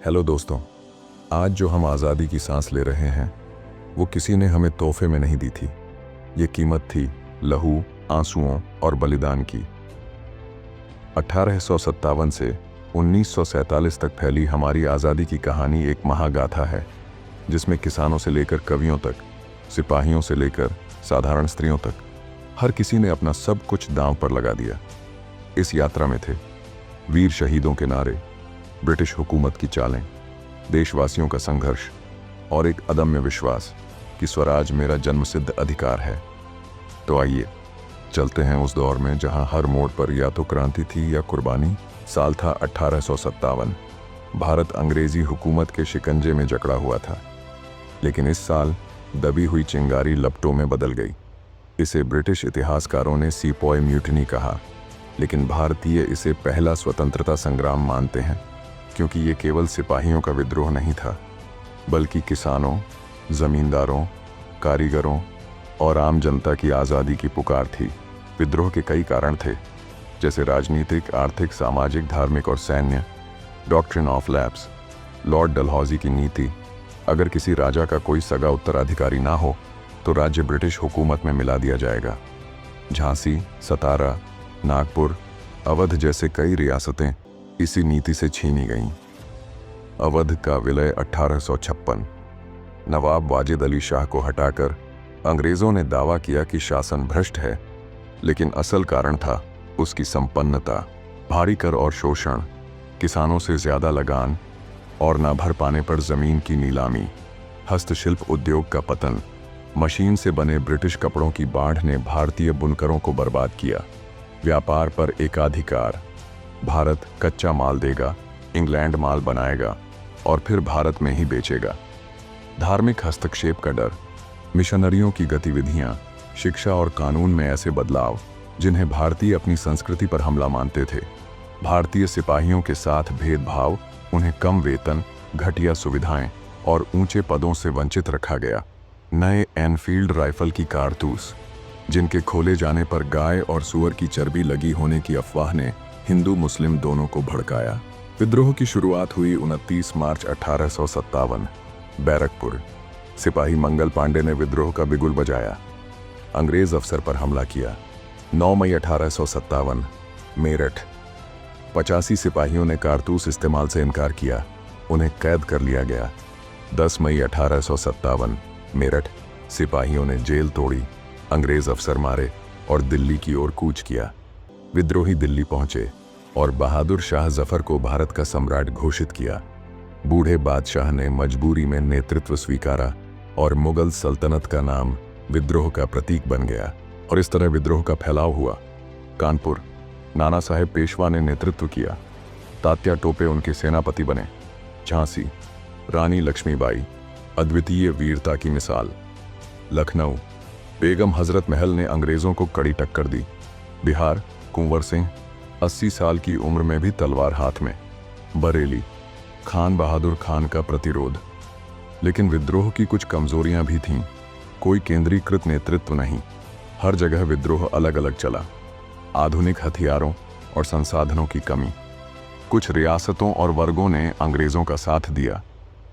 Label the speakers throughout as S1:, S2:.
S1: Hello दोस्तों। आज जो हम आज़ादी की सांस ले रहे हैं वो किसी ने हमें तोहफे में नहीं दी थी। ये कीमत थी लहू, आंसुओं और बलिदान की। 1857 से 1947 तक फैली हमारी आज़ादी की कहानी एक महागाथा है, जिसमें किसानों से लेकर कवियों तक, सिपाहियों से लेकर साधारण स्त्रियों तक, हर किसी ने अपना सब कुछ दांव पर लगा दिया। इस यात्रा में थे वीर शहीदों के नारे, ब्रिटिश हुकूमत की चालें, देशवासियों का संघर्ष और एक अदम्य विश्वास कि स्वराज मेरा जन्मसिद्ध अधिकार है। तो आइए चलते हैं उस दौर में जहां हर मोड़ पर या तो क्रांति थी या कुर्बानी। साल था 1857। भारत अंग्रेजी हुकूमत के शिकंजे में जकड़ा हुआ था, लेकिन इस साल दबी हुई चिंगारी लपटों में बदल गई। इसे ब्रिटिश इतिहासकारों ने सीपॉय म्यूटिनी कहा, लेकिन भारतीय इसे पहला स्वतंत्रता संग्राम मानते हैं, क्योंकि ये केवल सिपाहियों का विद्रोह नहीं था, बल्कि किसानों, जमींदारों, कारीगरों और आम जनता की आज़ादी की पुकार थी। विद्रोह के कई कारण थे, जैसे राजनीतिक, आर्थिक, सामाजिक, धार्मिक और सैन्य। Doctrine of lapse, Lord Dalhousie की नीति, अगर किसी राजा का कोई सगा उत्तराधिकारी ना हो तो राज्य ब्रिटिश हुकूमत में मिला दिया जाएगा। झांसी, सतारा, नागपुर, अवध जैसे कई रियासतें इसी नीति से छीनी गईं। अवध का विलय 1856। नवाब वाजिद अली शाह को हटाकर अंग्रेजों ने दावा किया कि शासन भ्रष्ट है, लेकिन असल कारण था उसकी संपन्नता। भारी कर और शोषण, किसानों से ज्यादा लगान और ना भर पाने पर जमीन की नीलामी, हस्तशिल्प उद्योग का पतन, मशीन से बने ब्रिटिश कपड़ों की बाढ़ ने भारतीय बुनकरों को बर्बाद किया। व्यापार पर एकाधिकार, भारत कच्चा माल देगा, इंग्लैंड माल बनाएगा और फिर भारत में ही बेचेगा। धार्मिक हस्तक्षेप का डर, मिशनरियों की गतिविधियां, शिक्षा और कानून में ऐसे बदलाव जिन्हें भारतीय अपनी संस्कृति पर हमला मानते थे। भारतीय सिपाहियों के साथ भेदभाव, उन्हें कम वेतन, घटिया सुविधाएं और ऊंचे पदों से वंचित रखा गया। नए एनफील्ड राइफल की कारतूस, जिनके खोले जाने पर गाय और सुअर की चर्बी लगी होने की अफवाह ने हिंदू मुस्लिम दोनों को भड़काया। विद्रोह की शुरुआत हुई 29 मार्च 1857, बैरकपुर। सिपाही मंगल पांडे ने विद्रोह का बिगुल बजाया, अंग्रेज अफसर पर हमला किया। 9 मई 1857, मेरठ। 85 सिपाहियों ने कारतूस इस्तेमाल से इनकार किया, उन्हें कैद कर लिया गया। 10 मई 1857, मेरठ। सिपाहियों ने जेल तोड़ी, अंग्रेज अफसर मारे और दिल्ली की ओर कूच किया। विद्रोही दिल्ली पहुंचे और बहादुर शाह जफर को भारत का सम्राट घोषित किया। बूढ़े बादशाह ने मजबूरी में नेतृत्व स्वीकारा और मुगल सल्तनत का नाम विद्रोह का प्रतीक बन गया। और इस तरह विद्रोह का फैलाव हुआ। कानपुर, नाना साहेब पेशवा ने नेतृत्व किया, तात्या टोपे उनके सेनापति बने। झांसी, रानी लक्ष्मीबाई, अद्वितीय वीरता की मिसाल। लखनऊ, बेगम हजरत महल ने अंग्रेजों को कड़ी टक्कर दी। बिहार, कुंवर सिंह, 80 साल की उम्र में भी तलवार हाथ में। बरेली, खान बहादुर खान का प्रतिरोध। लेकिन विद्रोह की कुछ कमजोरियां भी थीं। कोई केंद्रीकृत नेतृत्व नहीं, हर जगह विद्रोह अलग अलग चला। आधुनिक हथियारों और संसाधनों की कमी। कुछ रियासतों और वर्गों ने अंग्रेजों का साथ दिया,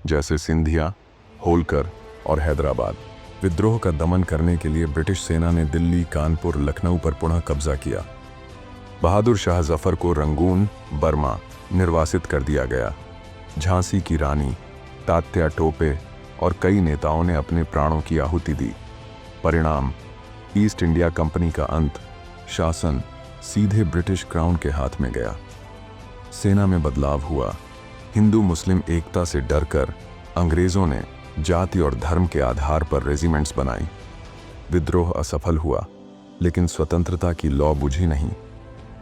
S1: जैसे सिंधिया, होलकर और हैदराबाद। विद्रोह का दमन करने के लिए ब्रिटिश सेना ने दिल्ली, कानपुर, लखनऊ पर पुनः कब्जा किया। बहादुर शाह जफर को रंगून, बर्मा निर्वासित कर दिया गया। झांसी की रानी, तात्या टोपे और कई नेताओं ने अपने प्राणों की आहुति दी। परिणाम, ईस्ट इंडिया कंपनी का अंत। शासन सीधे ब्रिटिश क्राउन के हाथ में गया। सेना में बदलाव हुआ। हिंदू मुस्लिम एकता से डरकर अंग्रेजों ने जाति और धर्म के आधार पर रेजिमेंट्स बनाई। विद्रोह असफल हुआ, लेकिन स्वतंत्रता की लौ बुझी नहीं,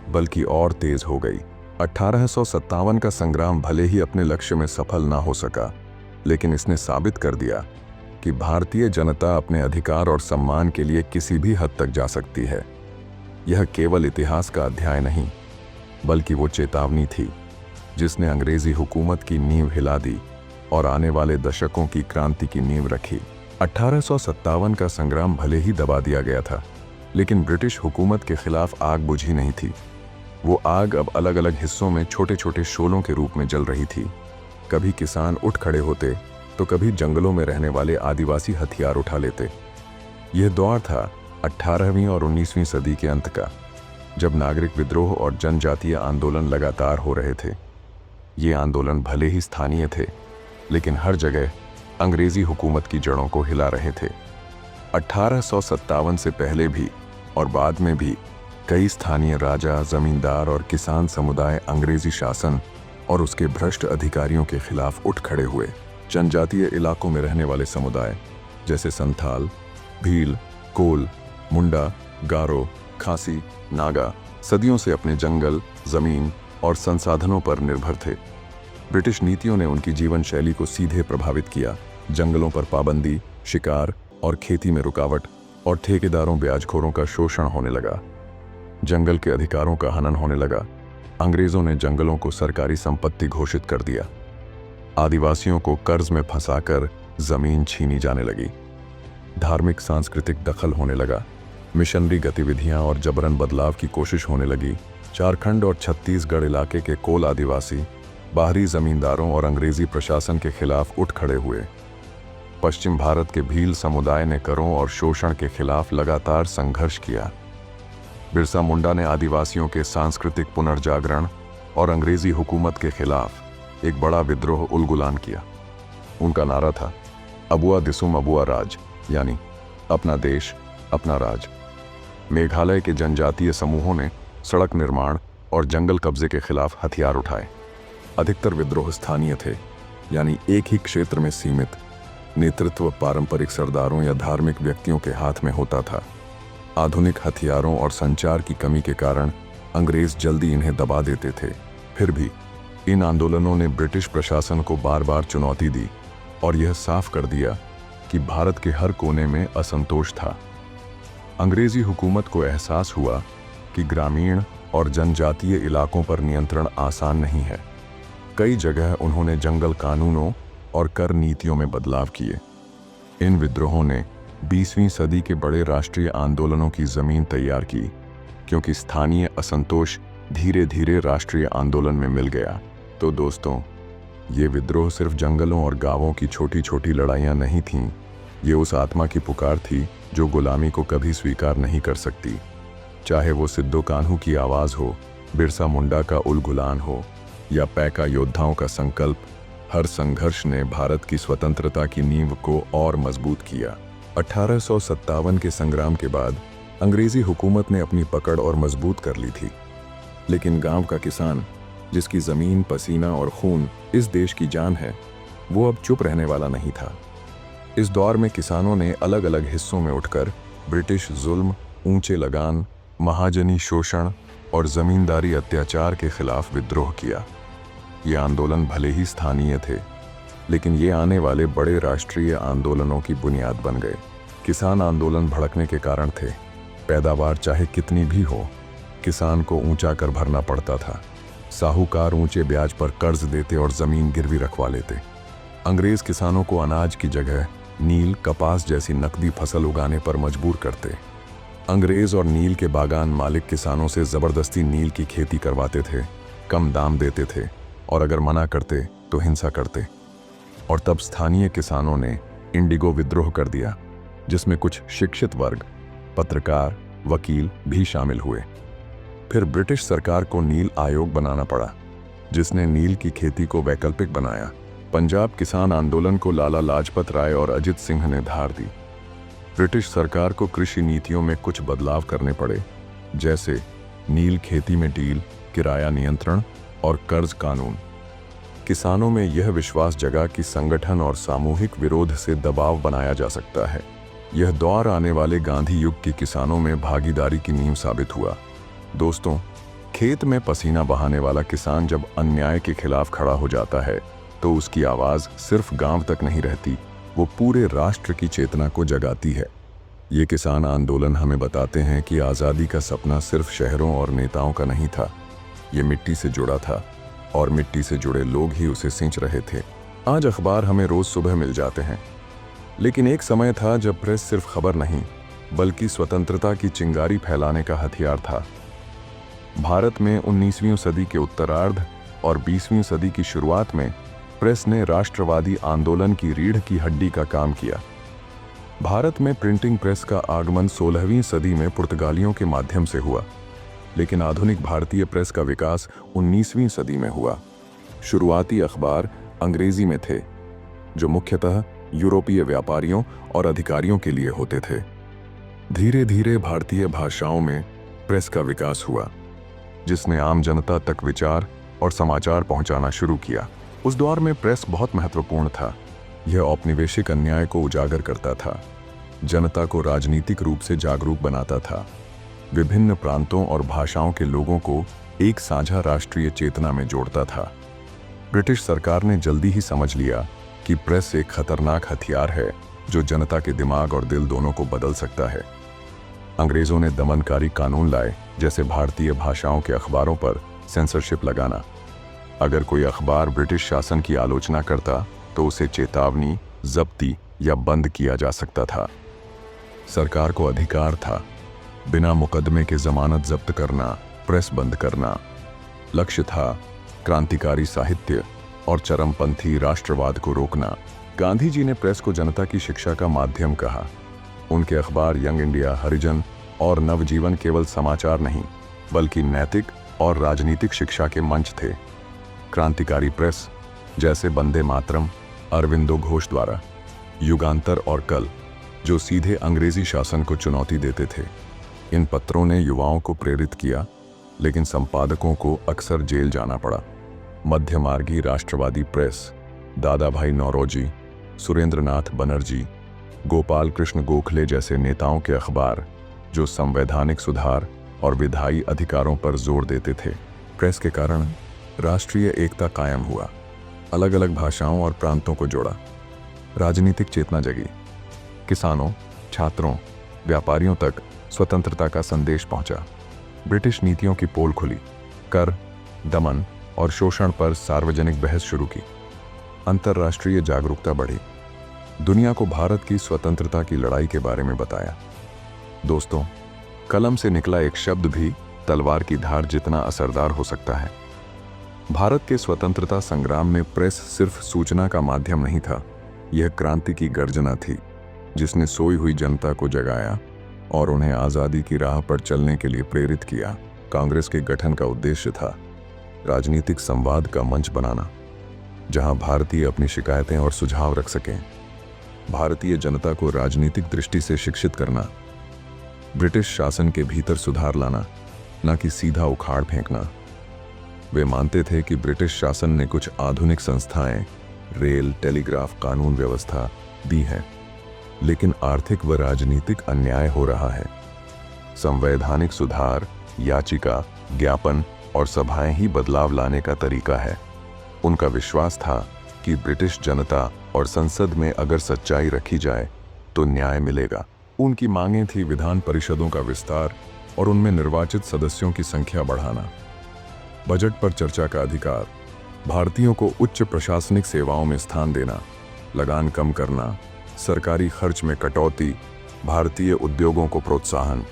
S1: बल्कि और तेज हो गई। 1857 का संग्राम भले ही अपने लक्ष्य में सफल ना हो सका, लेकिन इसने साबित कर दिया कि भारतीय जनता अपने अधिकार और सम्मान के लिए किसी भी हद तक जा सकती है। यह केवल इतिहास का अध्याय नहीं, बल्कि वो चेतावनी थी जिसने अंग्रेजी हुकूमत की नींव हिला दी और आने वाले दशकों की क्रांति की नींव रखी। 1857 का संग्राम भले ही दबा दिया गया था, लेकिन ब्रिटिश हुकूमत के खिलाफ आग बुझी नहीं थी। वो आग अब अलग अलग हिस्सों में छोटे छोटे शोलों के रूप में जल रही थी। कभी किसान उठ खड़े होते तो कभी जंगलों में रहने वाले आदिवासी हथियार उठा लेते। यह दौर था 18वीं और 19वीं सदी के अंत का, जब नागरिक विद्रोह और जनजातीय आंदोलन लगातार हो रहे थे। ये आंदोलन भले ही स्थानीय थे, लेकिन हर जगह अंग्रेजी हुकूमत की जड़ों को हिला रहे थे। 1857 से पहले भी और बाद में भी कई स्थानीय राजा, जमींदार और किसान समुदाय अंग्रेजी शासन और उसके भ्रष्ट अधिकारियों के खिलाफ उठ खड़े हुए। जनजातीय इलाकों में रहने वाले समुदाय जैसे संथाल, भील, कोल, मुंडा, गारो, खासी, नागा सदियों से अपने जंगल, जमीन और संसाधनों पर निर्भर थे। ब्रिटिश नीतियों ने उनकी जीवन शैली को सीधे प्रभावित किया। जंगलों पर पाबंदी, शिकार और खेती में रुकावट और ठेकेदारों ब्याजखोरों का शोषण होने लगा। जंगल के अधिकारों का हनन होने लगा। अंग्रेजों ने जंगलों को सरकारी संपत्ति घोषित कर दिया। आदिवासियों को कर्ज में फंसाकर जमीन छीनी जाने लगी। धार्मिक सांस्कृतिक दखल होने लगा। मिशनरी गतिविधियां और जबरन बदलाव की कोशिश होने लगी। झारखंड और छत्तीसगढ़ इलाके के कोल आदिवासी बाहरी जमींदारों और अंग्रेजी प्रशासन के खिलाफ उठ खड़े हुए। पश्चिम भारत के भील समुदाय ने करों और शोषण के खिलाफ लगातार संघर्ष किया। बिरसा मुंडा ने आदिवासियों के सांस्कृतिक पुनर्जागरण और अंग्रेजी हुकूमत के खिलाफ एक बड़ा विद्रोह उलगुलान किया। उनका नारा था अबुआ दिसुम अबुआ राज, यानी अपना देश अपना राज। मेघालय के जनजातीय समूहों ने सड़क निर्माण और जंगल कब्जे के खिलाफ हथियार उठाए। अधिकतर विद्रोह स्थानीय थे, यानी एक ही क्षेत्र में सीमित। नेतृत्व पारंपरिक सरदारों या धार्मिक व्यक्तियों के हाथ में होता था। आधुनिक हथियारों और संचार की कमी के कारण अंग्रेज जल्दी इन्हें दबा देते थे। फिर भी इन आंदोलनों ने ब्रिटिश प्रशासन को बार बार चुनौती दी और यह साफ कर दिया कि भारत के हर कोने में असंतोष था। अंग्रेजी हुकूमत को एहसास हुआ कि ग्रामीण और जनजातीय इलाकों पर नियंत्रण आसान नहीं है। कई जगह उन्होंने जंगल कानूनों और कर नीतियों में बदलाव किए। इन विद्रोहों ने 20वीं सदी के बड़े राष्ट्रीय आंदोलनों की जमीन तैयार की, क्योंकि स्थानीय असंतोष धीरे धीरे राष्ट्रीय आंदोलन में मिल गया। तो दोस्तों, ये विद्रोह सिर्फ जंगलों और गांवों की छोटी छोटी लड़ाइयाँ नहीं थीं। ये उस आत्मा की पुकार थी जो गुलामी को कभी स्वीकार नहीं कर सकती। चाहे वो सिद्धो कान्हू की आवाज़ हो, बिरसा मुंडा का उलगुलान हो या पैका योद्धाओं का संकल्प, हर संघर्ष ने भारत की स्वतंत्रता की नींव को और मजबूत किया। 1857 के संग्राम के बाद अंग्रेजी हुकूमत ने अपनी पकड़ और मजबूत कर ली थी, लेकिन गांव का किसान, जिसकी जमीन, पसीना और खून इस देश की जान है, वो अब चुप रहने वाला नहीं था। इस दौर में किसानों ने अलग अलग हिस्सों में उठकर ब्रिटिश जुल्म, ऊंचे लगान, महाजनी शोषण और जमींदारी अत्याचार के खिलाफ विद्रोह किया। ये आंदोलन भले ही स्थानीय थे, लेकिन ये आने वाले बड़े राष्ट्रीय आंदोलनों की बुनियाद बन गए। किसान आंदोलन भड़कने के कारण थे। पैदावार चाहे कितनी भी हो, किसान को ऊंचा कर भरना पड़ता था। साहूकार ऊंचे ब्याज पर कर्ज देते और जमीन गिरवी रखवा लेते। अंग्रेज किसानों को अनाज की जगह नील, कपास जैसी नकदी फसल उगाने पर मजबूर करते। अंग्रेज और नील के बागान मालिक किसानों से जबरदस्ती नील की खेती करवाते थे, कम दाम देते थे और अगर मना करते तो हिंसा करते। और तब स्थानीय किसानों ने इंडिगो विद्रोह कर दिया, जिसमें कुछ शिक्षित वर्ग, पत्रकार, वकील भी शामिल हुए। फिर ब्रिटिश सरकार को नील आयोग बनाना पड़ा, जिसने नील की खेती को वैकल्पिक बनाया। पंजाब किसान आंदोलन को लाला लाजपत राय और अजित सिंह ने धार दी। ब्रिटिश सरकार को कृषि नीतियों में कुछ बदलाव करने पड़े, जैसे नील खेती में डील, किराया नियंत्रण और कर्ज कानून। किसानों में यह विश्वास जगा कि संगठन और सामूहिक विरोध से दबाव बनाया जा सकता है। यह दौर आने वाले गांधी युग के किसानों में भागीदारी की नींव साबित हुआ। दोस्तों, खेत में पसीना बहाने वाला किसान जब अन्याय के खिलाफ खड़ा हो जाता है, तो उसकी आवाज़ सिर्फ गांव तक नहीं रहती, वो पूरे राष्ट्र की चेतना को जगाती है। ये किसान आंदोलन हमें बताते हैं कि आज़ादी का सपना सिर्फ शहरों और नेताओं का नहीं था। ये मिट्टी से जुड़ा था और मिट्टी से जुड़े लोग ही उसे सींच रहे थे। आज अखबार हमें रोज़ सुबह मिल जाते हैं, लेकिन एक समय था जब प्रेस सिर्फ खबर नहीं, बल्कि स्वतंत्रता की चिंगारी फैलाने का हथियार था। भारत में 19वीं सदी के उत्तरार्ध और 20वीं सदी की शुरुआत में प्रेस ने राष्ट्रवादी आंदोलन की रीढ़ की हड्डी का काम किया। भारत में प्रिंटिंग प्रेस का आगमन 16वीं सदी में पुर्तगालियों के माध्यम से हुआ, लेकिन आधुनिक भारतीय प्रेस का विकास 19वीं सदी में हुआ। शुरुआती अखबार अंग्रेजी में थे, जो मुख्यतः यूरोपीय व्यापारियों और अधिकारियों के लिए होते थे। धीरे धीरे भारतीय भाषाओं में प्रेस का विकास हुआ, जिसने आम जनता तक विचार और समाचार पहुंचाना शुरू किया। उस दौर में प्रेस बहुत महत्वपूर्ण था। यह औपनिवेशिक अन्याय को उजागर करता था, जनता को राजनीतिक रूप से जागरूक बनाता था, विभिन्न प्रांतों और भाषाओं के लोगों को एक साझा राष्ट्रीय चेतना में जोड़ता था। ब्रिटिश सरकार ने जल्दी ही समझ लिया कि प्रेस एक खतरनाक हथियार है जो जनता के दिमाग और दिल दोनों को बदल सकता है। अंग्रेजों ने दमनकारी कानून लाए, जैसे भारतीय भाषाओं के अखबारों पर सेंसरशिप लगाना। अगर कोई अखबार ब्रिटिश शासन की आलोचना करता तो उसे चेतावनी, जब्ती या बंद किया जा सकता था। सरकार को अधिकार था बिना मुकदमे के जमानत जब्त करना, प्रेस बंद करना। लक्ष्य था क्रांतिकारी साहित्य और चरमपंथी राष्ट्रवाद को रोकना। गांधी जी ने प्रेस को जनता की शिक्षा का माध्यम कहा। उनके अखबार यंग इंडिया, हरिजन और नवजीवन केवल समाचार नहीं, बल्कि नैतिक और राजनीतिक शिक्षा के मंच थे। क्रांतिकारी प्रेस जैसे वंदे मातरम, अरविंदो घोष द्वारा, युगांतर और कल, जो सीधे अंग्रेजी शासन को चुनौती देते थे। इन पत्रों ने युवाओं को प्रेरित किया, लेकिन संपादकों को अक्सर जेल जाना पड़ा। मध्यमार्गी राष्ट्रवादी प्रेस, दादा भाई नौरोजी, सुरेंद्रनाथ बनर्जी, गोपाल कृष्ण गोखले जैसे नेताओं के अखबार, जो संवैधानिक सुधार और विधायी अधिकारों पर जोर देते थे। प्रेस के कारण राष्ट्रीय एकता कायम हुआ, अलग अलग भाषाओं और प्रांतों को जोड़ा, राजनीतिक चेतना जगी, किसानों, छात्रों, व्यापारियों तक स्वतंत्रता का संदेश पहुंचा। ब्रिटिश नीतियों की पोल खुली, कर, दमन और शोषण पर सार्वजनिक बहस शुरू की। अंतर्राष्ट्रीय जागरूकता बढ़ी, दुनिया को भारत की स्वतंत्रता की लड़ाई के बारे में बताया। दोस्तों, कलम से निकला एक शब्द भी तलवार की धार जितना असरदार हो सकता है। भारत के स्वतंत्रता संग्राम में प्रेस सिर्फ सूचना का माध्यम नहीं था, यह क्रांति की गर्जना थी, जिसने सोई हुई जनता को जगाया और उन्हें आज़ादी की राह पर चलने के लिए प्रेरित किया। कांग्रेस के गठन का उद्देश्य था राजनीतिक संवाद का मंच बनाना, जहां भारतीय अपनी शिकायतें और सुझाव रख सकें। भारतीय जनता को राजनीतिक दृष्टि से शिक्षित करना, ब्रिटिश शासन के भीतर सुधार लाना, न कि सीधा उखाड़ फेंकना। वे मानते थे कि ब्रिटिश शासन ने कुछ आधुनिक संस्थाएं, रेल, टेलीग्राफ, कानून व्यवस्था दी है, लेकिन आर्थिक व राजनीतिक अन्याय हो रहा है। संवैधानिक सुधार, याचिका, ज्ञापन और सभाएं ही बदलाव लाने का तरीका है। उनका विश्वास था कि ब्रिटिश जनता और संसद में अगर सच्चाई रखी जाए तो न्याय मिलेगा। उनकी मांगें थी विधान परिषदों का विस्तार और उनमें निर्वाचित सदस्यों की संख्या बढ़ाना, बजट पर चर्चा का अधिकार, भारतीयों को उच्च प्रशासनिक सेवाओं में स्थान देना, लगान कम करना, सरकारी खर्च में कटौती, भारतीय उद्योगों को प्रोत्साहन,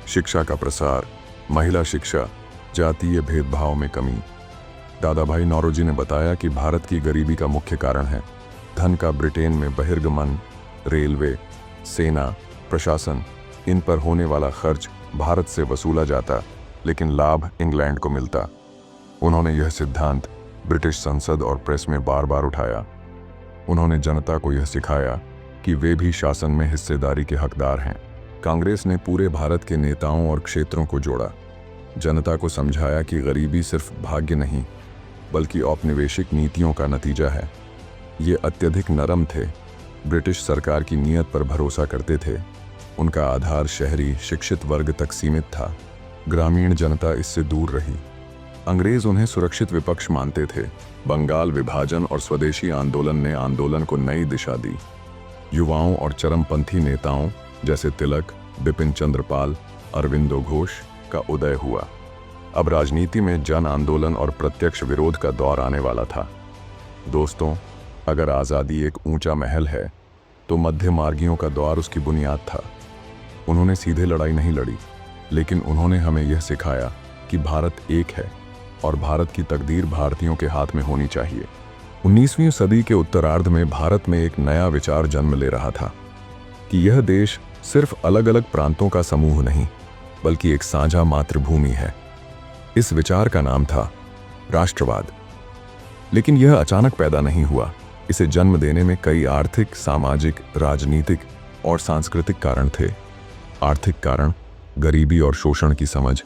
S1: शिक्षा का प्रसार, महिला शिक्षा, जातीय भेदभाव में कमी। दादा भाई नौरोजी ने बताया कि भारत की गरीबी का मुख्य कारण है धन का ब्रिटेन में बहिर्गमन। रेलवे, सेना, प्रशासन, इन पर होने वाला खर्च भारत से वसूला जाता, लेकिन लाभ इंग्लैंड को मिलता। उन्होंने यह सिद्धांत ब्रिटिश संसद और प्रेस में बार बार उठाया। उन्होंने जनता को यह सिखाया कि वे भी शासन में हिस्सेदारी के हकदार हैं। कांग्रेस ने पूरे भारत के नेताओं और क्षेत्रों को जोड़ा, जनता को समझाया कि गरीबी सिर्फ भाग्य नहीं, बल्कि औपनिवेशिक नीतियों का नतीजा है। ये अत्यधिक नरम थे, ब्रिटिश सरकार की नीयत पर भरोसा करते थे। उनका आधार शहरी शिक्षित वर्ग तक सीमित था, ग्रामीण जनता इससे दूर रही। अंग्रेज उन्हें सुरक्षित विपक्ष मानते थे। बंगाल विभाजन और स्वदेशी आंदोलन ने आंदोलन को नई दिशा दी। युवाओं और चरमपंथी नेताओं जैसे तिलक, बिपिन चंद्र पाल, अरविंदो घोष का उदय हुआ। अब राजनीति में जन आंदोलन और प्रत्यक्ष विरोध का दौर आने वाला था। दोस्तों, अगर आज़ादी एक ऊंचा महल है, तो मध्य मार्गियों का दौर उसकी बुनियाद था। उन्होंने सीधे लड़ाई नहीं लड़ी, लेकिन उन्होंने हमें यह सिखाया कि भारत एक है और भारत की तकदीर भारतीयों के हाथ में होनी चाहिए। 19वीं सदी के उत्तरार्ध में भारत में एक नया विचार जन्म ले रहा था कि यह देश सिर्फ अलग अलग प्रांतों का समूह नहीं, बल्कि एक साझा मातृभूमि है। इस विचार का नाम था राष्ट्रवाद। लेकिन यह अचानक पैदा नहीं हुआ। इसे जन्म देने में कई आर्थिक, सामाजिक, राजनीतिक और सांस्कृतिक कारण थे। आर्थिक कारण, गरीबी और शोषण की समझ।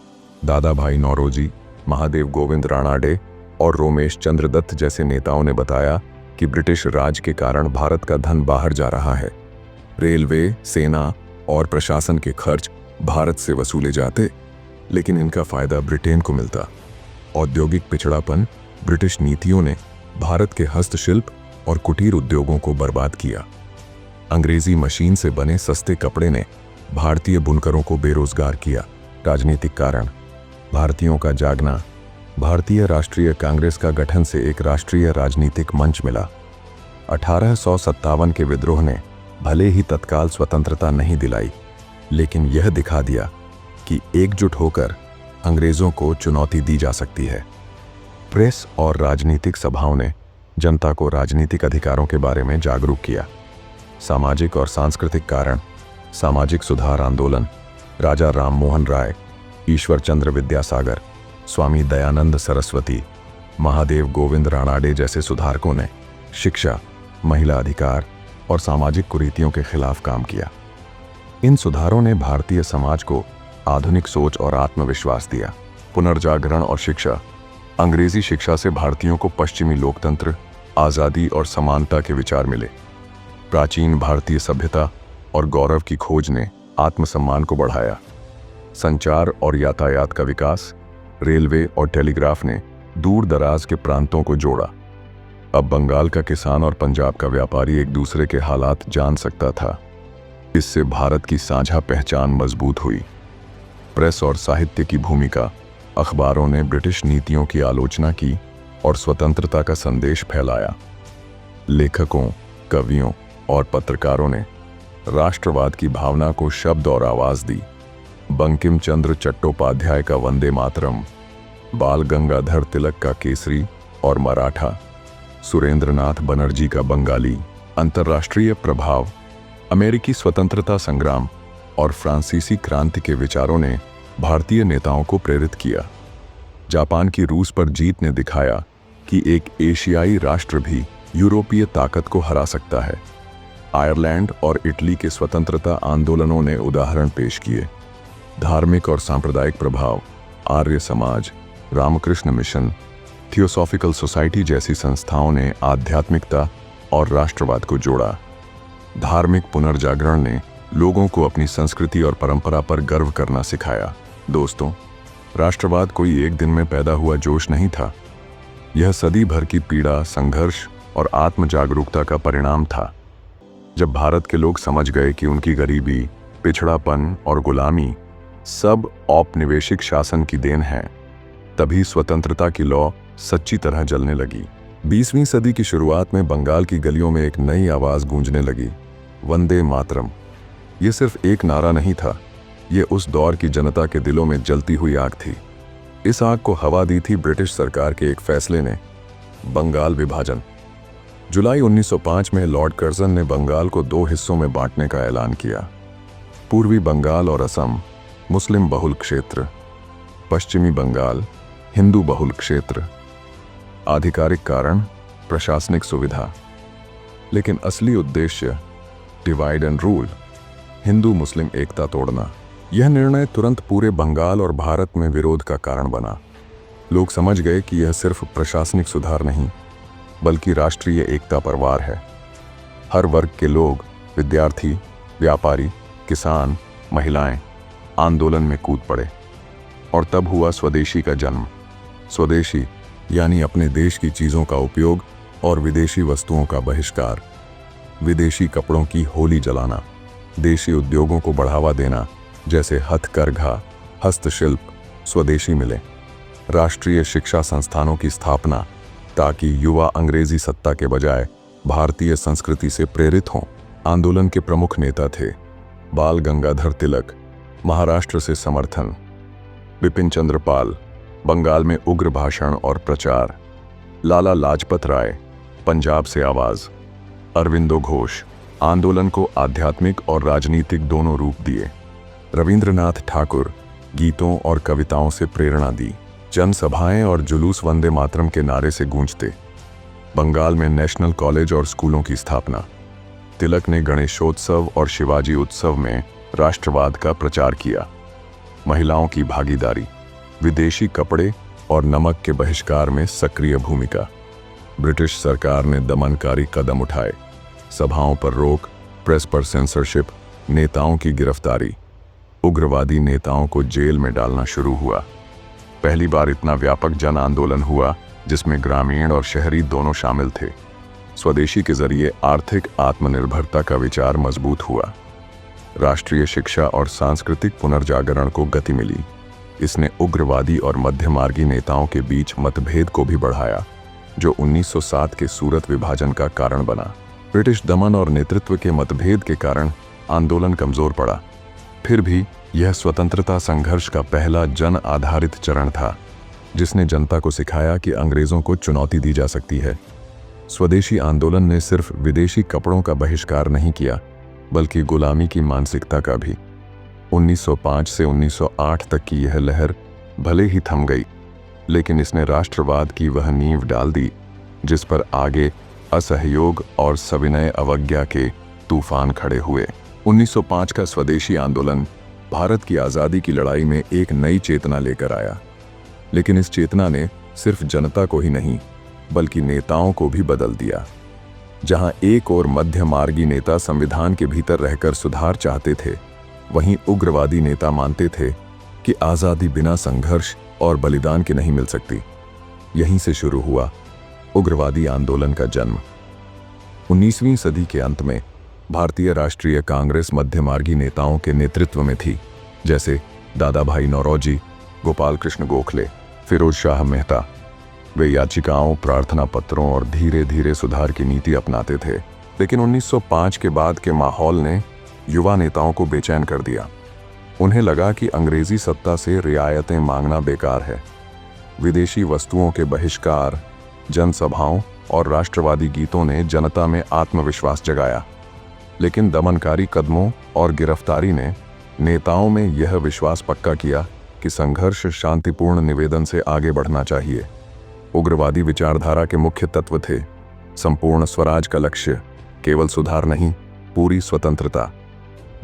S1: दादा भाई नौरोजी, महादेव गोविंद राणाडे और रोमेश चंद्र दत्त जैसे नेताओं ने बताया कि ब्रिटिश राज के कारण भारत का धन बाहर जा रहा है। रेलवे, सेना और प्रशासन के खर्च भारत से वसूले जाते, लेकिन इनका फायदा ब्रिटेन को मिलता। औद्योगिक पिछड़ापन, ब्रिटिश नीतियों ने भारत के हस्तशिल्प और कुटीर उद्योगों को बर्बाद किया। अंग्रेजी मशीन से बने सस्ते कपड़े ने भारतीय बुनकरों को बेरोजगार किया। राजनीतिक कारण, भारतीयों का जागना। भारतीय राष्ट्रीय कांग्रेस का गठन से एक राष्ट्रीय राजनीतिक मंच मिला। 1857 के विद्रोह ने भले ही तत्काल स्वतंत्रता नहीं दिलाई, लेकिन यह दिखा दिया कि एकजुट होकर अंग्रेजों को चुनौती दी जा सकती है। प्रेस और राजनीतिक सभाओं ने जनता को राजनीतिक अधिकारों के बारे में जागरूक किया। सामाजिक और सांस्कृतिक कारण, सामाजिक सुधार आंदोलन। राजा राममोहन राय, ईश्वर चंद्र विद्यासागर, स्वामी दयानंद सरस्वती, महादेव गोविंद राणाडे जैसे सुधारकों ने शिक्षा, महिला अधिकार और सामाजिक कुरीतियों के खिलाफ काम किया। इन सुधारों ने भारतीय समाज को आधुनिक सोच और आत्मविश्वास दिया। पुनर्जागरण और शिक्षा। अंग्रेजी शिक्षा से भारतीयों को पश्चिमी लोकतंत्र, आज़ादी और समानता के विचार मिले। प्राचीन भारतीय सभ्यता और गौरव की खोज ने आत्मसम्मान को बढ़ाया। संचार और यातायात का विकास। रेलवे और टेलीग्राफ ने दूर दराज के प्रांतों को जोड़ा। अब बंगाल का किसान और पंजाब का व्यापारी एक दूसरे के हालात जान सकता था। इससे भारत की साझा पहचान मजबूत हुई। प्रेस और साहित्य की भूमिका। अखबारों ने ब्रिटिश नीतियों की आलोचना की और स्वतंत्रता का संदेश फैलाया। लेखकों, कवियों और पत्रकारों ने राष्ट्रवाद की भावना को शब्द और आवाज दी। बंकिम चंद्र चट्टोपाध्याय का वंदे मातरम, बाल गंगाधर तिलक का केसरी और मराठा, सुरेंद्रनाथ बनर्जी का बंगाली। अंतर्राष्ट्रीय प्रभाव। अमेरिकी स्वतंत्रता संग्राम और फ्रांसीसी क्रांति के विचारों ने भारतीय नेताओं को प्रेरित किया। जापान की रूस पर जीत ने दिखाया कि एक एशियाई राष्ट्र भी यूरोपीय ताकत को हरा सकता है। आयरलैंड और इटली के स्वतंत्रता आंदोलनों ने उदाहरण पेश किए। धार्मिक और सांप्रदायिक प्रभाव। Arya Samaj, Ramakrishna mission, theosophical society जैसी संस्थाओं ने आध्यात्मिकता और राष्ट्रवाद को जोड़ा। धार्मिक पुनर्जागरण ने लोगों को अपनी संस्कृति और परंपरा पर गर्व करना सिखाया। दोस्तों, राष्ट्रवाद कोई एक दिन में पैदा हुआ जोश नहीं था। यह सदी भर की पीड़ा, संघर्ष और आत्म जागरूकता का परिणाम था। जब भारत के लोग समझ गए कि उनकी गरीबी, पिछड़ापन और गुलामी सब औपनिवेशिक शासन की देन है, तभी स्वतंत्रता की लौ सच्ची तरह जलने लगी। 20वीं सदी की शुरुआत में बंगाल की गलियों में एक नई आवाज गूंजने लगी, वंदे मातरम। ये सिर्फ एक नारा नहीं था, ये उस दौर की जनता के दिलों में जलती हुई आग थी। इस आग को हवा दी थी ब्रिटिश सरकार के एक फैसले ने, बंगाल विभाजन। जुलाई 1905 में लॉर्ड कर्जन ने बंगाल को 2 हिस्सों में बांटने का ऐलान किया। पूर्वी बंगाल और असम मुस्लिम बहुल क्षेत्र, पश्चिमी बंगाल हिंदू बहुल क्षेत्र। आधिकारिक कारण, प्रशासनिक सुविधा, लेकिन असली उद्देश्य डिवाइड एंड रूल, हिंदू मुस्लिम एकता तोड़ना। यह निर्णय तुरंत पूरे बंगाल और भारत में विरोध का कारण बना। लोग समझ गए कि यह सिर्फ प्रशासनिक सुधार नहीं, बल्कि राष्ट्रीय एकता पर वार है। हर वर्ग के लोग, विद्यार्थी, व्यापारी, किसान, महिलाएं आंदोलन में कूद पड़े और तब हुआ स्वदेशी का जन्म। स्वदेशी यानी अपने देश की चीजों का उपयोग और विदेशी वस्तुओं का बहिष्कार। विदेशी कपड़ों की होली जलाना, देशी उद्योगों को बढ़ावा देना, जैसे हथकरघा, हस्तशिल्प स्वदेशी मिले। राष्ट्रीय शिक्षा संस्थानों की स्थापना ताकि युवा अंग्रेजी सत्ता के बजाय भारतीय संस्कृति से प्रेरित हों। आंदोलन के प्रमुख नेता थे बाल गंगाधर तिलक, महाराष्ट्र से समर्थन। बिपिन चंद्र पाल, बंगाल में उग्र भाषण और प्रचार। लाला लाजपत राय, पंजाब से आवाज। अरविंदो घोष आंदोलन को आध्यात्मिक और राजनीतिक दोनों रूप दिए। रविंद्रनाथ ठाकुर गीतों और कविताओं से प्रेरणा दी। जनसभाएं और जुलूस वंदे मातरम के नारे से गूंजते। बंगाल में नेशनल कॉलेज और स्कूलों की स्थापना। तिलक ने गणेशोत्सव और शिवाजी उत्सव में राष्ट्रवाद का प्रचार किया। महिलाओं की भागीदारी, विदेशी कपड़े और नमक के बहिष्कार में सक्रिय भूमिका। ब्रिटिश सरकार ने दमनकारी कदम उठाए। सभाओं पर रोक, प्रेस पर सेंसरशिप, नेताओं की गिरफ्तारी। उग्रवादी नेताओं को जेल में डालना शुरू हुआ। पहली बार इतना व्यापक जन आंदोलन हुआ जिसमें ग्रामीण और शहरी दोनों शामिल थे। स्वदेशी के जरिए आर्थिक आत्मनिर्भरता का विचार मजबूत हुआ। राष्ट्रीय शिक्षा और सांस्कृतिक पुनर्जागरण को गति मिली। इसने उग्रवादी और मध्यमार्गी नेताओं के बीच मतभेद को भी बढ़ाया, जो 1907 के सूरत विभाजन का कारण बना। ब्रिटिश दमन और नेतृत्व के मतभेद के कारण आंदोलन कमजोर पड़ा। फिर भी यह स्वतंत्रता संघर्ष का पहला जन आधारित चरण था, जिसने जनता को सिखाया कि अंग्रेजों को चुनौती दी जा सकती है। स्वदेशी आंदोलन ने सिर्फ विदेशी कपड़ों का बहिष्कार नहीं किया, बल्कि गुलामी की मानसिकता का भी। 1905 से 1908 तक की यह लहर भले ही थम गई, लेकिन इसने राष्ट्रवाद की वह नींव डाल दी जिस पर आगे असहयोग और सविनय अवज्ञा के तूफान खड़े हुए। 1905 का स्वदेशी आंदोलन भारत की आज़ादी की लड़ाई में एक नई चेतना लेकर आया, लेकिन इस चेतना ने सिर्फ जनता को ही नहीं, बल्कि नेताओं को भी बदल दिया। जहां एक और मध्यमार्गी नेता संविधान के भीतर रहकर सुधार चाहते थे, वहीं उग्रवादी नेता मानते थे कि आज़ादी बिना संघर्ष और बलिदान के नहीं मिल सकती। यहीं से शुरू हुआ उग्रवादी आंदोलन का जन्म। 19वीं सदी के अंत में भारतीय राष्ट्रीय कांग्रेस मध्यमार्गी नेताओं के नेतृत्व में थी, जैसे दादा भाई नौरोजी, गोपाल कृष्ण गोखले, फिरोज शाह मेहता। वे याचिकाओं, प्रार्थना पत्रों और धीरे धीरे सुधार की नीति अपनाते थे। लेकिन 1905 के बाद के माहौल ने युवा नेताओं को बेचैन कर दिया। उन्हें लगा कि अंग्रेजी सत्ता से रियायतें मांगना बेकार है। विदेशी वस्तुओं के बहिष्कार, जनसभाओं और राष्ट्रवादी गीतों ने जनता में आत्मविश्वास जगाया, लेकिन दमनकारी कदमों और गिरफ्तारी ने नेताओं में यह विश्वास पक्का किया कि संघर्ष शांतिपूर्ण निवेदन से आगे बढ़ना चाहिए। उग्रवादी विचारधारा के मुख्य तत्व थे संपूर्ण स्वराज का लक्ष्य, केवल सुधार नहीं, पूरी स्वतंत्रता।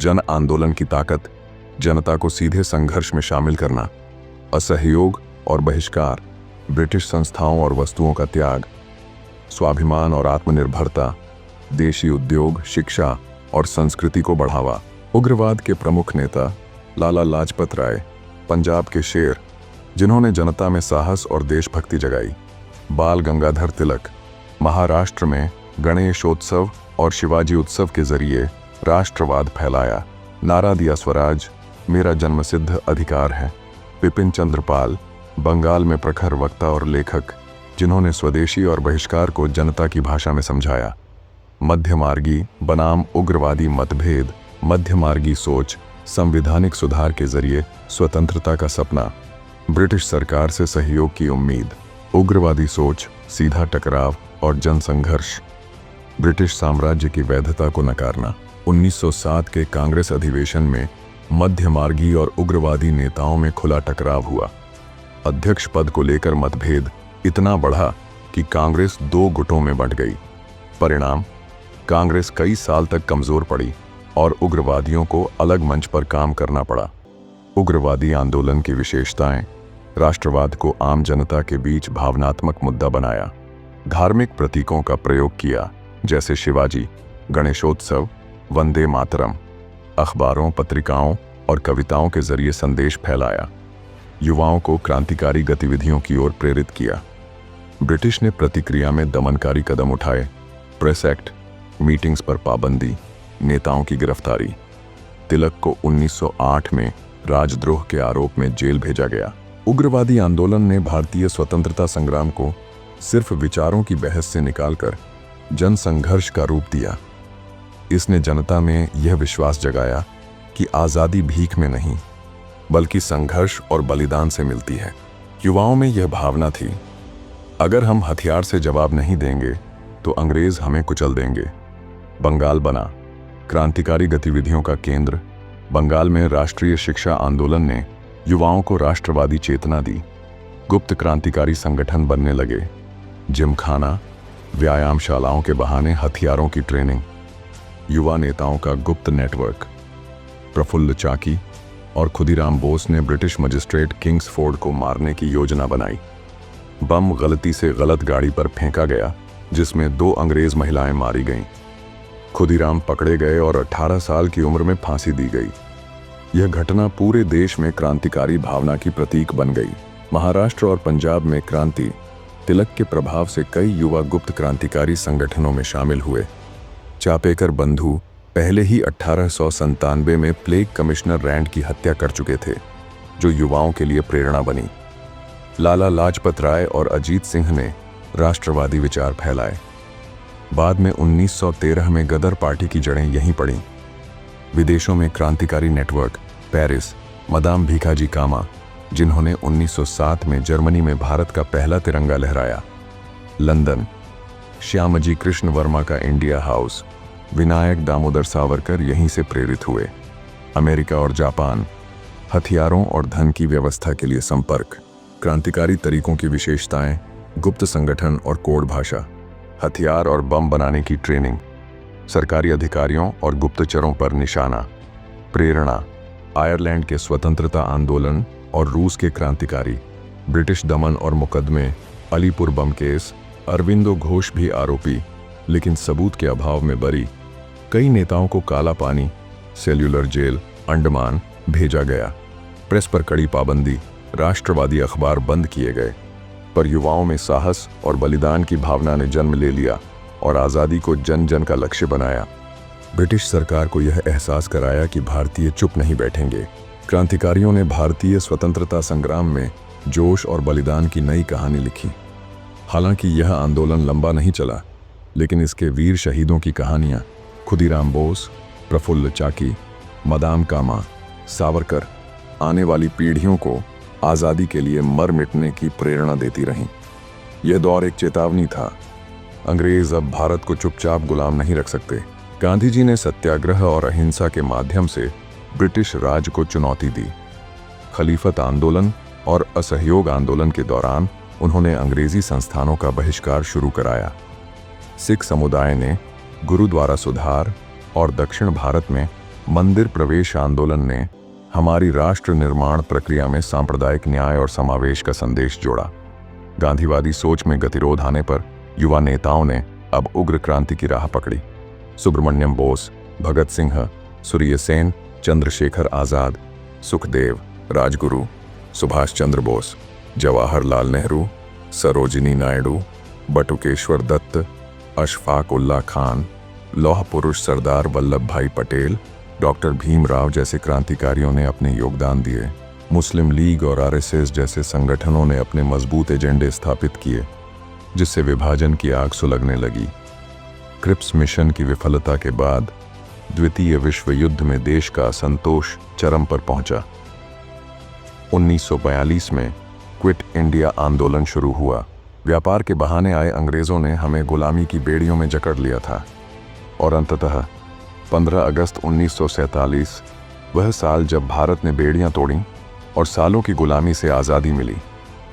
S1: जन आंदोलन की ताकत, जनता को सीधे संघर्ष में शामिल करना। असहयोग और बहिष्कार, ब्रिटिश संस्थाओं और वस्तुओं का त्याग। स्वाभिमान और आत्मनिर्भरता, देशी उद्योग, शिक्षा और संस्कृति को बढ़ावा। उग्रवाद के प्रमुख नेता लाला लाजपत राय, पंजाब के शेर, जिन्होंने जनता में साहस और देशभक्ति जगाई। बाल गंगाधर तिलक, महाराष्ट्र में गणेशोत्सव और शिवाजी उत्सव के जरिए राष्ट्रवाद फैलाया। नारा दिया स्वराज मेरा जन्मसिद्ध अधिकार है। बिपिन चंद्र पाल, बंगाल में प्रखर वक्ता और लेखक, जिन्होंने स्वदेशी और बहिष्कार को जनता की भाषा में समझाया। मध्यमार्गी बनाम उग्रवादी मतभेद, मध्यमार्गी सोच, संवैधानिक सुधार के जरिए स्वतंत्रता का सपना, ब्रिटिश सरकार से सहयोग की उम्मीद। उग्रवादी सोच, सीधा टकराव और जनसंघर्ष, ब्रिटिश साम्राज्य की वैधता को नकारना। 1907 के कांग्रेस अधिवेशन में मध्यमार्गी और उग्रवादी नेताओं में खुला टकराव हुआ। अध्यक्ष पद को लेकर मतभेद इतना बढ़ा कि कांग्रेस 2 गुटों में बंट गई। परिणाम, कांग्रेस कई साल तक कमजोर पड़ी और उग्रवादियों को अलग मंच पर काम करना पड़ा। उग्रवादी आंदोलन की विशेषताएं, राष्ट्रवाद को आम जनता के बीच भावनात्मक मुद्दा बनाया। धार्मिक प्रतीकों का प्रयोग किया, जैसे शिवाजी, गणेशोत्सव, वंदे मातरम। अखबारों, पत्रिकाओं और कविताओं के जरिए संदेश फैलाया। युवाओं को क्रांतिकारी गतिविधियों की ओर प्रेरित किया। ब्रिटिश ने प्रतिक्रिया में दमनकारी कदम उठाए। प्रेस एक्ट, मीटिंग्स पर पाबंदी, नेताओं की गिरफ्तारी। तिलक को 1908 में राजद्रोह के आरोप में जेल भेजा गया। उग्रवादी आंदोलन ने भारतीय स्वतंत्रता संग्राम को सिर्फ विचारों की बहस से निकालकर जनसंघर्ष का रूप दिया। इसने जनता में यह विश्वास जगाया कि आज़ादी भीख में नहीं, बल्कि संघर्ष और बलिदान से मिलती है। युवाओं में यह भावना थी, अगर हम हथियार से जवाब नहीं देंगे तो अंग्रेज हमें कुचल देंगे। बंगाल बना क्रांतिकारी गतिविधियों का केंद्र। बंगाल में राष्ट्रीय शिक्षा आंदोलन ने युवाओं को राष्ट्रवादी चेतना दी। गुप्त क्रांतिकारी संगठन बनने लगे। जिमखाना, व्यायामशालाओं के बहाने हथियारों की ट्रेनिंग, युवा नेताओं का गुप्त नेटवर्क। प्रफुल्ल चाकी और खुदीराम बोस ने ब्रिटिश मजिस्ट्रेट किंग्सफोर्ड को मारने की योजना बनाई। बम गलती से गलत गाड़ी पर फेंका गया, जिसमें 2 अंग्रेज महिलाएं मारी गईं। खुदीराम पकड़े गए और 18 साल की उम्र में फांसी दी गई। यह घटना पूरे देश में क्रांतिकारी भावना की प्रतीक बन गई। महाराष्ट्र और पंजाब में क्रांति तिलक के प्रभाव से कई युवा गुप्त क्रांतिकारी संगठनों में शामिल हुए। चापेकर बंधु पहले ही 1897 में प्लेग कमिश्नर रैंड की हत्या कर चुके थे, जो युवाओं के लिए प्रेरणा बनी। लाला लाजपत राय और अजीत सिंह ने राष्ट्रवादी विचार फैलाए। बाद में 1913 में गदर पार्टी की जड़ें यहीं पड़ीं। विदेशों में क्रांतिकारी नेटवर्क पेरिस, मदाम भीखाजी कामा, जिन्होंने 1907 में जर्मनी में भारत का पहला तिरंगा लहराया। लंदन, श्यामजी कृष्ण वर्मा का इंडिया हाउस, विनायक दामोदर सावरकर यहीं से प्रेरित हुए। अमेरिका और जापान, हथियारों और धन की व्यवस्था के लिए संपर्क। क्रांतिकारी तरीकों की विशेषताएं, गुप्त संगठन और कोड भाषा, हथियार और बम बनाने की ट्रेनिंग, सरकारी अधिकारियों और गुप्तचरों पर निशाना। प्रेरणा, आयरलैंड के स्वतंत्रता आंदोलन और रूस के क्रांतिकारी, ब्रिटिश दमन और मुकदमे, अलीपुर बम केस, अरविंदो घोष भी आरोपी, लेकिन सबूत के अभाव में बरी। कई नेताओं को काला पानी, सेल्युलर जेल, अंडमान भेजा गया। प्रेस पर कड़ी पाबंदी, राष्ट्रवादी अखबार बंद किए गए। पर युवाओं में साहस और बलिदान की भावना ने जन्म ले लिया और आज़ादी को जन जन का लक्ष्य बनाया। ब्रिटिश सरकार को यह एहसास कराया कि भारतीय चुप नहीं बैठेंगे। क्रांतिकारियों ने भारतीय स्वतंत्रता संग्राम में जोश और बलिदान की नई कहानी लिखी। हालांकि यह आंदोलन लंबा नहीं चला, लेकिन इसके वीर शहीदों की कहानियां, खुदीराम बोस, प्रफुल्ल चाकी, मदाम कामा, सावरकर, आने वाली पीढ़ियों को आज़ादी के लिए मर मिटने की प्रेरणा देती रहीं। यह दौर एक चेतावनी था। अंग्रेज अब भारत को चुपचाप गुलाम नहीं रख सकते। गांधी जी ने सत्याग्रह और अहिंसा के माध्यम से ब्रिटिश राज को चुनौती दी। खलीफत आंदोलन और असहयोग आंदोलन के दौरान उन्होंने अंग्रेजी संस्थानों का बहिष्कार शुरू कराया। सिख समुदाय ने गुरुद्वारा सुधार और दक्षिण भारत में मंदिर प्रवेश आंदोलन ने हमारी राष्ट्र निर्माण प्रक्रिया में सांप्रदायिक न्याय और समावेश का संदेश जोड़ा। गांधीवादी सोच में गतिरोध आने पर युवा नेताओं ने अब उग्र क्रांति की राह पकड़ी। सुब्रमण्यम बोस, भगत सिंह, सूर्य सेन, चंद्रशेखर आजाद, सुखदेव, राजगुरु, सुभाष चंद्र बोस, जवाहरलाल नेहरू, सरोजिनी नायडू, बटुकेश्वर दत्त, अशफाक उल्ला खान, लौह पुरुष सरदार वल्लभ भाई पटेल, डॉक्टर भीमराव जैसे क्रांतिकारियों ने अपने योगदान दिए। मुस्लिम लीग और आरएसएस जैसे संगठनों ने अपने मजबूत एजेंडे स्थापित किए, जिससे विभाजन की आग सुलगने लगी। क्रिप्स मिशन की विफलता के बाद द्वितीय विश्व युद्ध में देश का असंतोष चरम पर पहुंचा। 1942 में क्विट इंडिया आंदोलन शुरू हुआ। व्यापार के बहाने आए अंग्रेजों ने हमें गुलामी की बेड़ियों में जकड़ लिया था और अंततः 15 अगस्त 1947 वह साल जब भारत ने बेड़ियां तोड़ीं और सालों की गुलामी से आज़ादी मिली।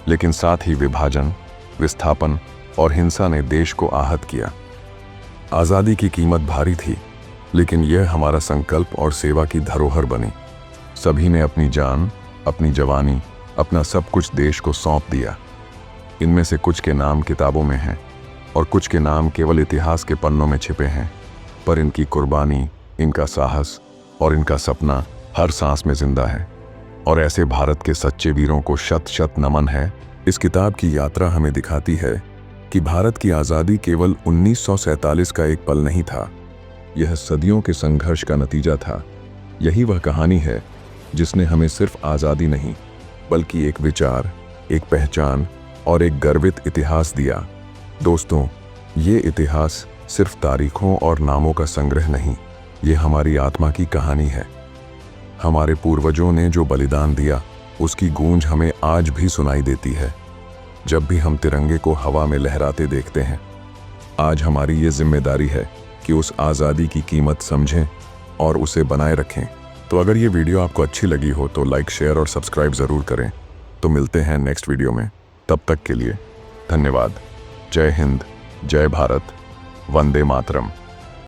S1: लेकिन साथ ही विभाजन, विस्थापन और हिंसा ने देश को आहत किया। आज़ादी की कीमत भारी थी, लेकिन यह हमारा संकल्प और सेवा की धरोहर बनी। सभी ने अपनी जान, अपनी जवानी, अपना सब कुछ देश को सौंप दिया। इनमें से कुछ के नाम किताबों में हैं और कुछ के नाम केवल इतिहास के पन्नों में छिपे हैं, पर इनकी कुर्बानी, इनका साहस और इनका सपना हर सांस में जिंदा है। और ऐसे भारत के सच्चे वीरों को शत शत नमन है। इस किताब की यात्रा हमें दिखाती है कि भारत की आज़ादी केवल 1947 का एक पल नहीं था, यह सदियों के संघर्ष का नतीजा था। यही वह कहानी है जिसने हमें सिर्फ आज़ादी नहीं, बल्कि एक विचार, एक पहचान और एक गर्वित इतिहास दिया। दोस्तों, ये इतिहास सिर्फ तारीखों और नामों का संग्रह नहीं, ये हमारी आत्मा की कहानी है। हमारे पूर्वजों ने जो बलिदान दिया, उसकी गूंज हमें आज भी सुनाई देती है, जब भी हम तिरंगे को हवा में लहराते देखते हैं। आज हमारी ये जिम्मेदारी है कि उस आज़ादी की कीमत समझें और उसे बनाए रखें। तो अगर ये वीडियो आपको अच्छी लगी हो तो लाइक, शेयर और सब्सक्राइब ज़रूर करें। तो मिलते हैं नेक्स्ट वीडियो में, तब तक के लिए धन्यवाद। जय हिंद, जय भारत, वंदे मातरम।